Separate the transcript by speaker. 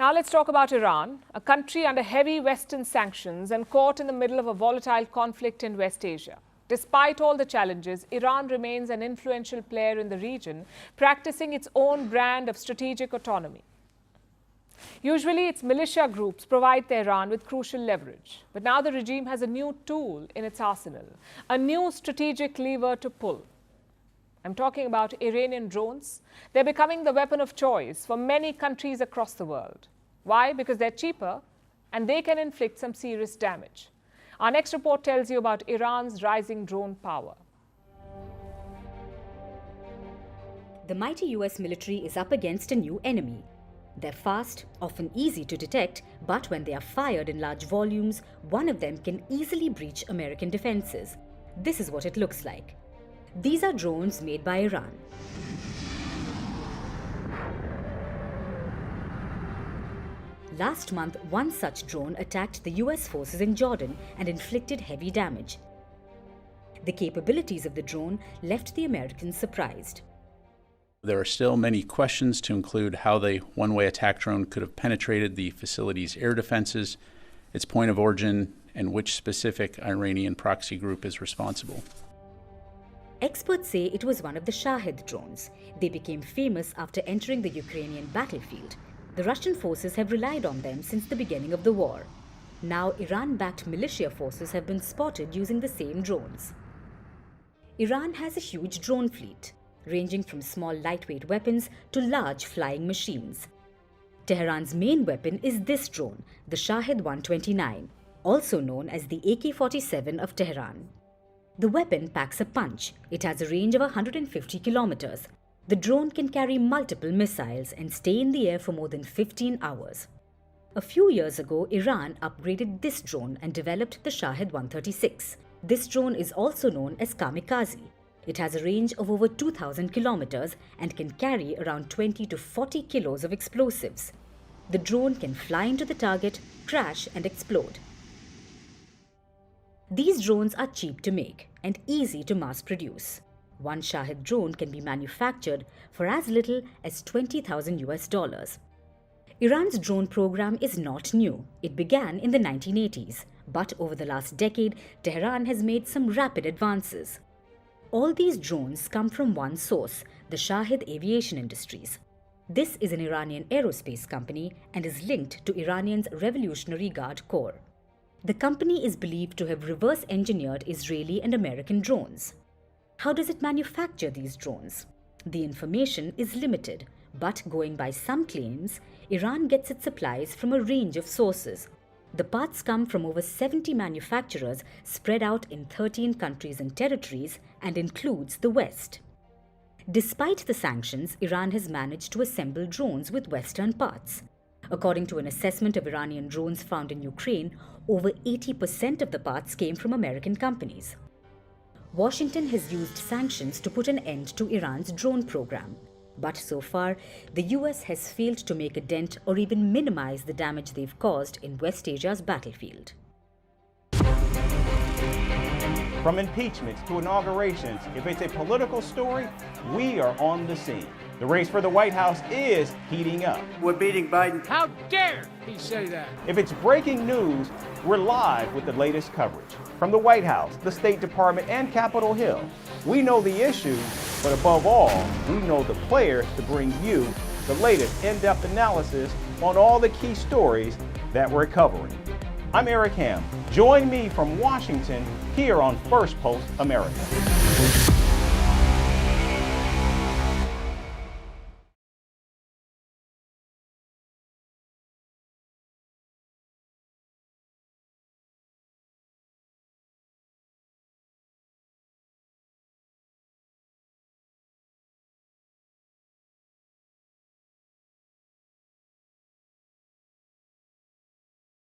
Speaker 1: Now let's talk about Iran, a country under heavy Western sanctions and caught in the middle of a volatile conflict in West Asia. Despite all the challenges, Iran remains an influential player in the region, practicing its own brand of strategic autonomy. Usually, its militia groups provide Tehran with crucial leverage. But now the regime has a new tool in its arsenal, a new strategic lever to pull. I'm talking about Iranian drones. They're becoming the weapon of choice for many countries across the world. Why? Because they're cheaper and they can inflict some serious damage. Our next report tells you about Iran's rising drone power.
Speaker 2: The mighty US military is up against a new enemy. They're fast, often easy to detect, but when they are fired in large volumes, one of them can easily breach American defenses. This is what it looks like. These are drones made by Iran. Last month, one such drone attacked the US forces in Jordan and inflicted heavy damage. The capabilities of the drone left the Americans surprised.
Speaker 3: There are still many questions, to include how the one-way attack drone could have penetrated the facility's air defenses, its point of origin, and which specific Iranian proxy group is responsible.
Speaker 2: Experts say it was one of the Shahid drones. They became famous after entering the Ukrainian battlefield. The Russian forces have relied on them since the beginning of the war. Now, Iran-backed militia forces have been spotted using the same drones. Iran has a huge drone fleet, ranging from small lightweight weapons to large flying machines. Tehran's main weapon is this drone, the Shahid 129, also known as the AK-47 of Tehran. The weapon packs a punch. It has a range of 150 kilometers. The drone can carry multiple missiles and stay in the air for more than 15 hours. A few years ago, Iran upgraded this drone and developed the Shahid 136. This drone is also known as Kamikaze. It has a range of over 2,000 kilometers and can carry around 20 to 40 kilos of explosives. The drone can fly into the target, crash and explode. These drones are cheap to make and easy to mass produce. One Shahid drone can be manufactured for as little as $20,000 US. Iran's drone program is not new. It began in the 1980s, but over the last decade, Tehran has made some rapid advances. All these drones come from one source, the Shahid Aviation Industries. This is an Iranian aerospace company and is linked to Iranian's Revolutionary Guard Corps. The company is believed to have reverse-engineered Israeli and American drones. How does it manufacture these drones? The information is limited, but going by some claims, Iran gets its supplies from a range of sources. The parts come from over 70 manufacturers spread out in 13 countries and territories and includes the West. Despite the sanctions, Iran has managed to assemble drones with Western parts. According to an assessment of Iranian drones found in Ukraine, over 80% of the parts came from American companies. Washington has used sanctions to put an end to Iran's drone program. But so far, the US has failed to make a dent or even minimize the damage they've caused in West Asia's battlefield.
Speaker 4: From impeachments to inaugurations, if it's a political story, we are on the scene. The race for the White House is heating up.
Speaker 5: We're beating Biden.
Speaker 6: How dare he say that?
Speaker 4: If it's breaking news, we're live with the latest coverage. From the White House, the State Department, and Capitol Hill, we know the issues, but above all, we know the players to bring you the latest in-depth analysis on all the key stories that we're covering. I'm Eric Ham. Join me from Washington here on First Post America.